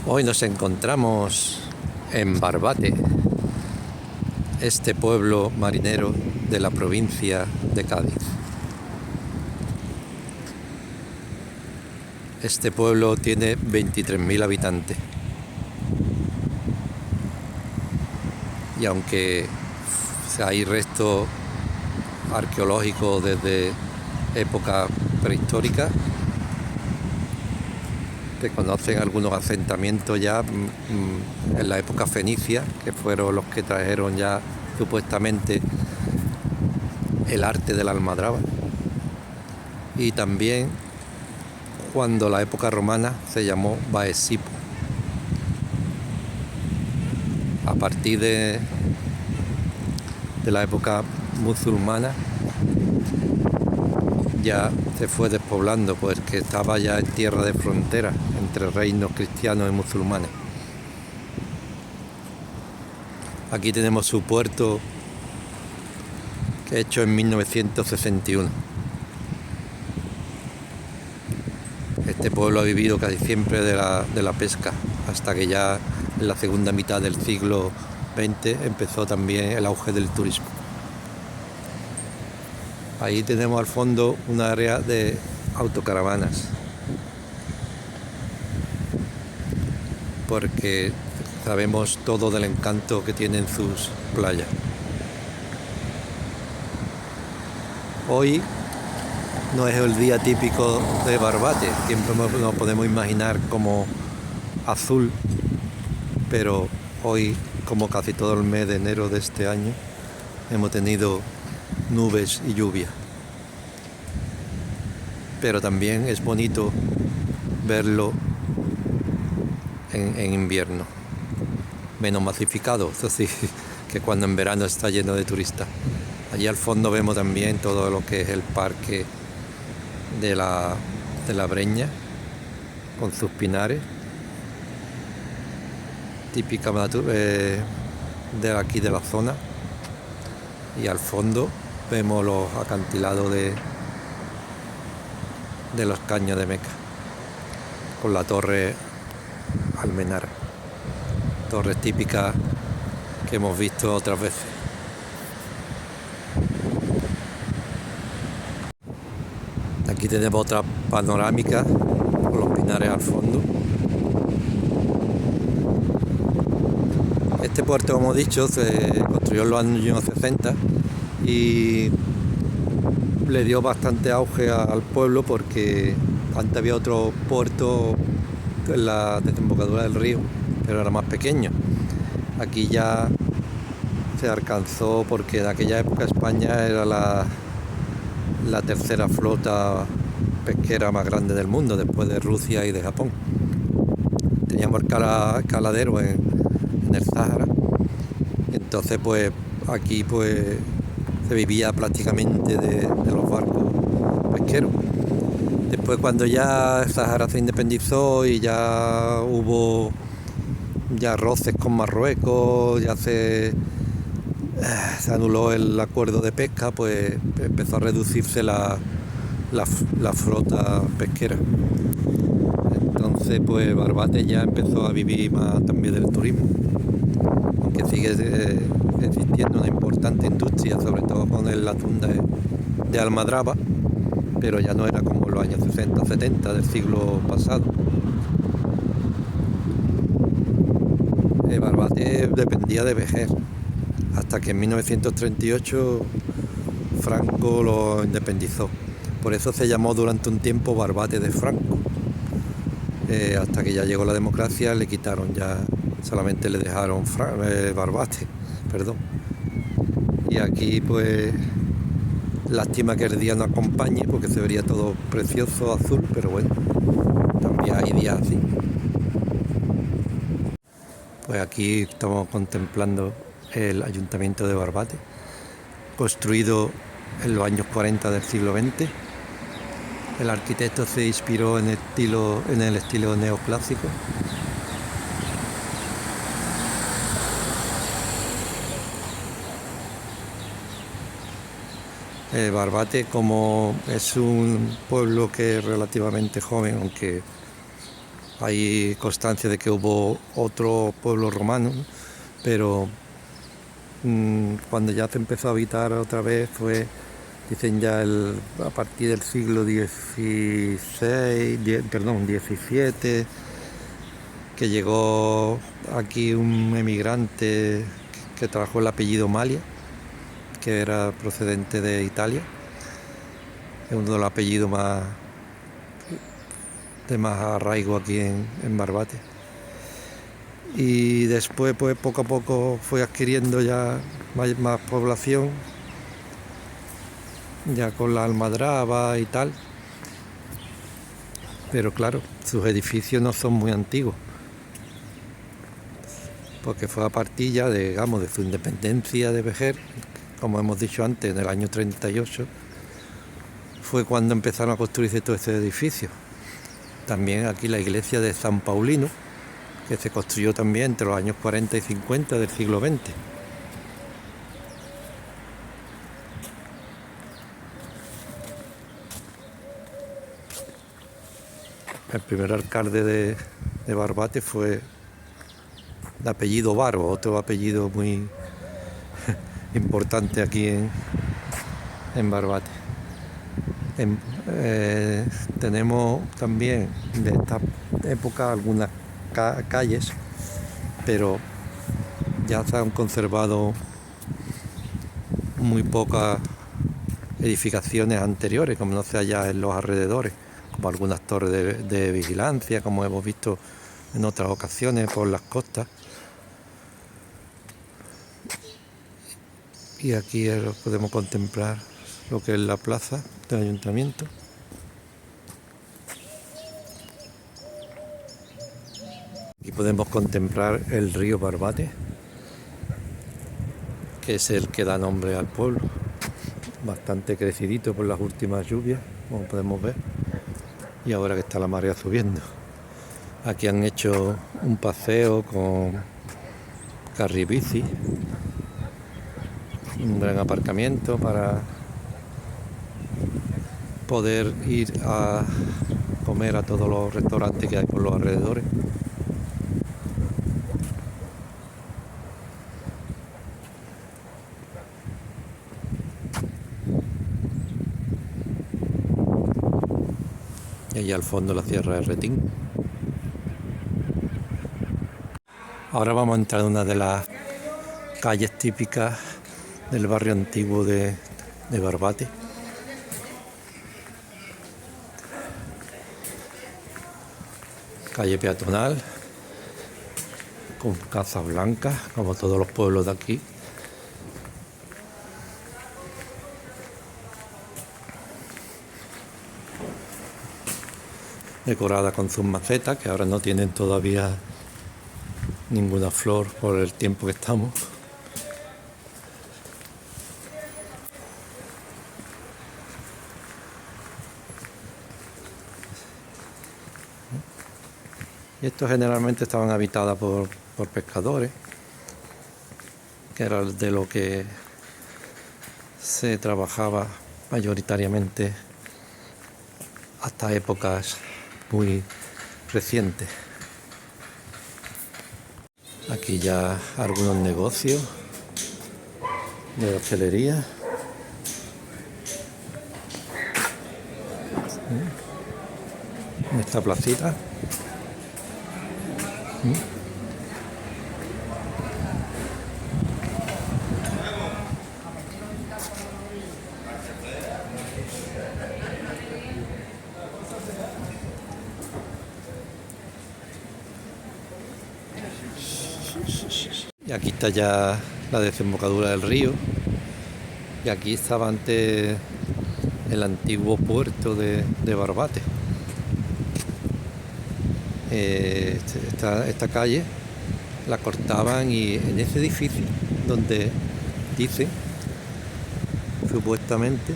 Hoy nos encontramos en Barbate, este pueblo marinero de la provincia de Cádiz. Este pueblo tiene 23.000 habitantes. Y aunque hay restos arqueológicos desde época prehistórica, se conocen algunos asentamientos ya en la época fenicia, que fueron los que trajeron ya supuestamente el arte de la almadraba, y también cuando la época romana se llamó Baesipo. A partir de la época musulmana ya se fue despoblando, pues que estaba ya en tierra de frontera entre reinos cristianos y musulmanes. Aquí tenemos su puerto, que hecho en 1961. Este pueblo ha vivido casi siempre de la pesca, hasta que ya en la segunda mitad del siglo XX empezó también el auge del turismo. Ahí tenemos al fondo un área de autocaravanas, porque sabemos todo del encanto que tienen sus playas. Hoy no es el día típico de Barbate, siempre nos podemos imaginar como azul, pero hoy, como casi todo el mes de enero de este año, hemos tenido nubes y lluvia. Pero también es bonito verlo en invierno, menos masificado, eso sí, que cuando en verano está lleno de turistas. Allí al fondo vemos también todo lo que es el parque de la Breña, con sus pinares, típica de aquí de la zona, y al fondo vemos los acantilados de los Caños de Meca, con la torre Almenara, torres típicas que hemos visto otras veces. Aquí tenemos otra panorámica con los pinares al fondo. Este puerto, como he dicho, se construyó en los años 60 y le dio bastante auge al pueblo, porque antes había otro puerto en la desembocadura del río, pero era más pequeño. Aquí ya se alcanzó, porque en aquella época España era la tercera flota pesquera más grande del mundo, después de Rusia y de Japón. Teníamos caladero en el Sáhara, y entonces pues aquí pues se vivía prácticamente de los barcos pesqueros. Después, cuando ya el Sáhara se independizó y ya hubo roces con Marruecos, ya se anuló el acuerdo de pesca, pues empezó a reducirse la flota pesquera. Entonces pues Barbate ya empezó a vivir más también del turismo, aunque sigue existiendo una importante industria, sobre todo con el atún de almadraba, pero ya no era como los años 60, 70 del siglo pasado. Barbate dependía de Vejer, hasta que en 1938 Franco lo independizó. Por eso se llamó durante un tiempo Barbate de Franco. Hasta que ya llegó la democracia, le quitaron, ya solamente le dejaron Barbate, perdón. Y aquí pues lástima que el día no acompañe, porque se vería todo precioso azul, pero bueno, también hay días así. Pues aquí estamos contemplando el ayuntamiento de Barbate, construido en los años 40 del siglo XX. El arquitecto se inspiró en el estilo neoclásico. Barbate, como es un pueblo que es relativamente joven, aunque hay constancia de que hubo otro pueblo romano, ¿no? Pero cuando ya se empezó a habitar otra vez fue, dicen ya a partir del siglo XVI, perdón, XVII, que llegó aquí un emigrante que trajo el apellido Malia, que era procedente de Italia. Es uno de los apellidos de más arraigo aquí en Barbate. Y después, pues poco a poco fue adquiriendo ya más población, ya con la almadraba y tal. Pero claro, sus edificios no son muy antiguos, porque fue a partir ya de su independencia de Vejer, como hemos dicho antes, en el año 38, fue cuando empezaron a construirse todo ese edificio. También aquí la iglesia de San Paulino, que se construyó también entre los años 40 y 50 del siglo XX. El primer alcalde de Barbate fue de apellido Barbo, otro apellido muy importante aquí en Barbate. Tenemos también de esta época algunas calles, pero ya se han conservado muy pocas edificaciones anteriores, como no sea ya en los alrededores, como algunas torres de vigilancia, como hemos visto en otras ocasiones por las costas. Y aquí podemos contemplar lo que es la plaza del ayuntamiento. Y podemos contemplar el río Barbate, que es el que da nombre al pueblo, bastante crecidito por las últimas lluvias, como podemos ver, y ahora que está la marea subiendo. Aquí han hecho un paseo con carribici, un gran aparcamiento para poder ir a comer a todos los restaurantes que hay por los alrededores. Y allá al fondo la Sierra de Retín. Ahora vamos a entrar en una de las calles típicas del barrio antiguo de Barbate. Calle peatonal, con casas blancas, como todos los pueblos de aquí. Decorada con sus macetas, que ahora no tienen todavía ninguna flor por el tiempo que estamos. Y estos generalmente estaban habitadas por pescadores, que era de lo que se trabajaba mayoritariamente hasta épocas muy recientes. Aquí ya algunos negocios de hostelería. En esta placita. Y aquí está ya la desembocadura del río. Y aquí estaba antes el antiguo puerto de Barbate. Esta calle la cortaban y en ese edificio donde dicen supuestamente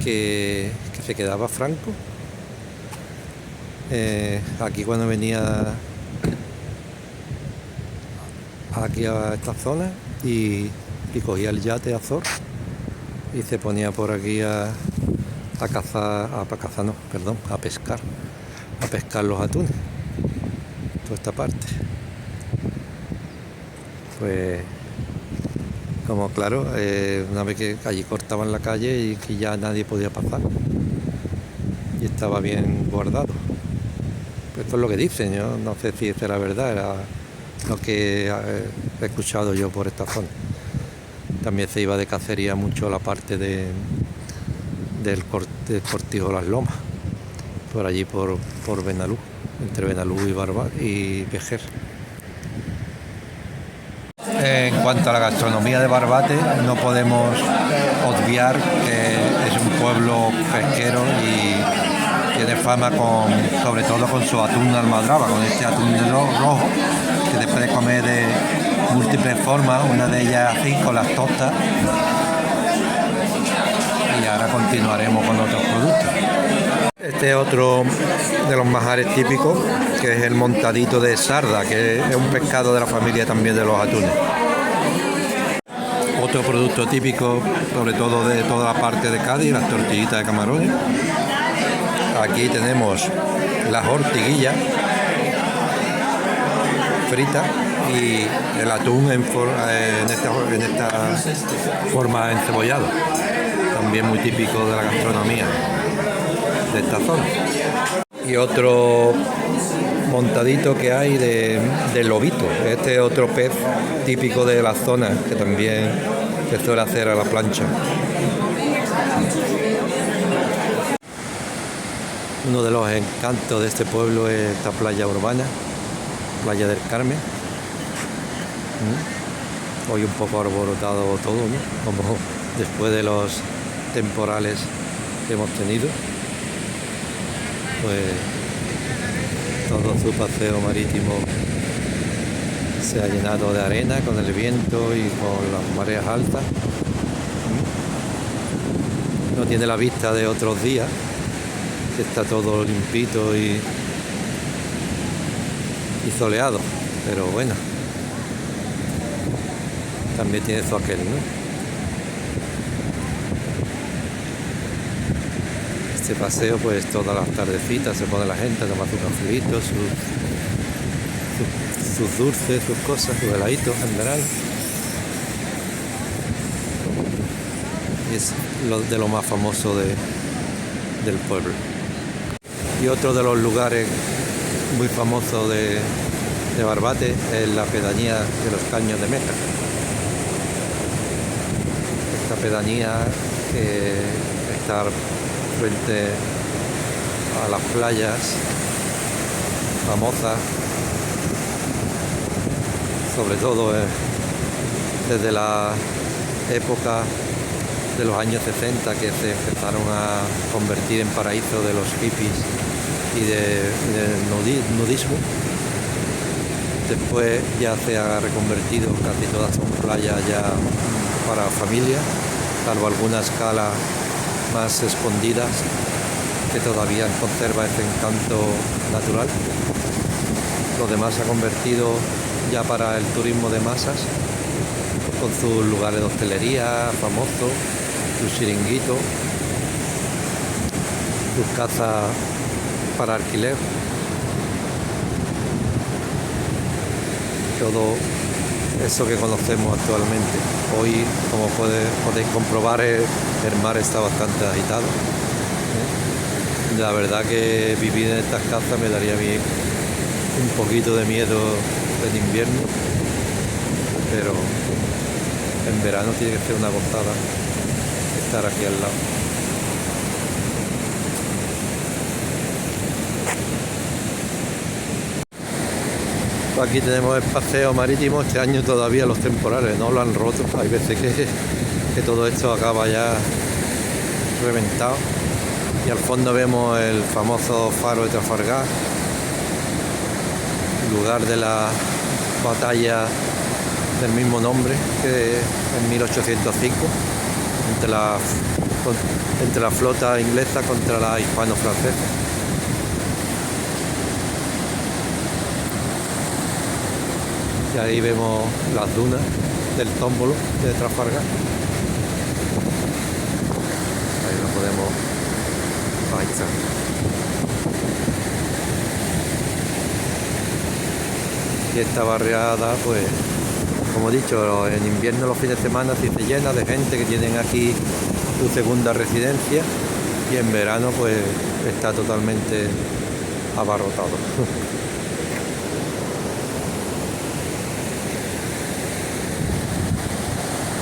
que se quedaba Franco, aquí cuando venía aquí a esta zona y cogía el yate Azor y se ponía por aquí a pescar los atunes. esta parte. Pues como claro, una vez que allí cortaban la calle y que ya nadie podía pasar y estaba bien guardado. Esto es lo que dicen, yo no sé si es la verdad, era lo que he escuchado yo por esta zona. También se iba de cacería mucho la parte del Cortijo Las Lomas, por allí por Benalú, entre Benalú y Vejer. En cuanto a la gastronomía de Barbate, no podemos obviar que es un pueblo pesquero y tiene fama sobre todo con su atún almadraba, con este atún rojo, que después de comer de múltiples formas, una de ellas así, con las tostas. Y ahora continuaremos con otros productos. Este es otro de los manjares típicos, que es el montadito de sarda, que es un pescado de la familia también de los atunes. Otro producto típico, sobre todo de toda la parte de Cádiz, las tortillitas de camarones. Aquí tenemos las ortiguillas fritas y el atún en esta forma encebollado, también muy típico de la gastronomía de esta zona. Y otro montadito que hay de lobito, este es otro pez típico de la zona que también se suele hacer a la plancha. Uno de los encantos de este pueblo es esta playa urbana, Playa del Carmen. Hoy un poco alborotado todo, ¿no? Como después de los temporales que hemos tenido, pues todo su paseo marítimo se ha llenado de arena con el viento y con las mareas altas. No tiene la vista de otros días, que está todo limpito y soleado, pero bueno, también tiene su aquel, ¿no? Este paseo, pues todas las tardecitas se pone la gente a tomar sus cafelitos, sus dulces, sus cosas, sus heladitos en verano. Y es de lo más famoso del pueblo. Y otro de los lugares muy famosos de Barbate es la pedanía de los Caños de Meca. Esta pedanía está frente a las playas famosas, sobre todo desde la época de los años 60, que se empezaron a convertir en paraíso de los hippies y del nudismo. Después ya se ha reconvertido, casi todas son playas ya para familia, salvo algunas calas más escondidas que todavía conserva ese encanto natural. Lo demás se ha convertido ya para el turismo de masas, con sus lugares de hostelería famosos, sus chiringuitos, sus casas para alquiler. Todo eso que conocemos actualmente. Hoy, como podéis comprobar, el mar está bastante agitado. La verdad que vivir en estas casas me daría a mí un poquito de miedo en invierno, pero en verano tiene que ser una gozada estar aquí al lado. Aquí tenemos el paseo marítimo. Este año todavía los temporales no lo han roto. Hay veces que todo esto acaba ya reventado. Y al fondo vemos el famoso faro de Trafalgar, lugar de la batalla del mismo nombre, que en 1805 entre la flota inglesa contra la hispano-francesa. Y ahí vemos las dunas del Tómbolo de Trafalgar. Ahí lo podemos... Ahí está. Y esta barriada, pues, como he dicho, en invierno los fines de semana sí se llena de gente que tienen aquí su segunda residencia, y en verano pues está totalmente abarrotado.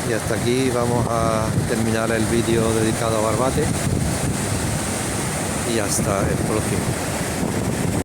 Y hasta aquí vamos a terminar el vídeo dedicado a Barbate, y hasta el próximo.